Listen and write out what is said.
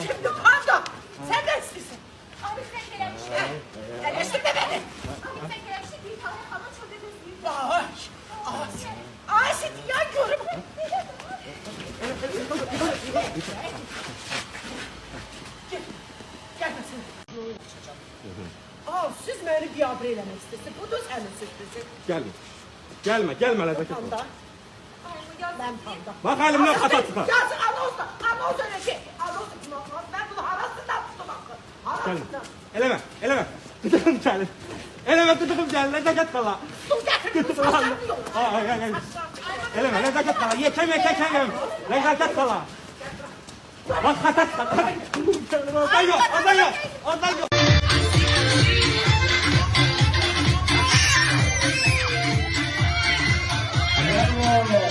Şimdi pardon. Sen de istiyorsun. Abi sen gelmişsin. Eleştirme beni. Abi sen gelmişsin. Bir tane hala çok ödüyorsun. Asit yanıyorum. Gelmesin. Siz beni biabr eləmək istəyirsiniz. Bu da sənin sürprizin. Gelme Nezaket hala. Panda. Ben panda. Bak elimden kata çıkar. Yazık anonsa. Anons öyle şey. Anons. Ben bunu harasından tuttum hakkı. Harasından. Eleme. Gıdıkım geldi. Eleme gıdıkım geldi. Nezaket hala. Dur getir. Gıdıkım hala. Ay. Eleme Nezaket hala. Yekem. Nezaket hala. Bak kata çıkar. Ondan yok. Bravo.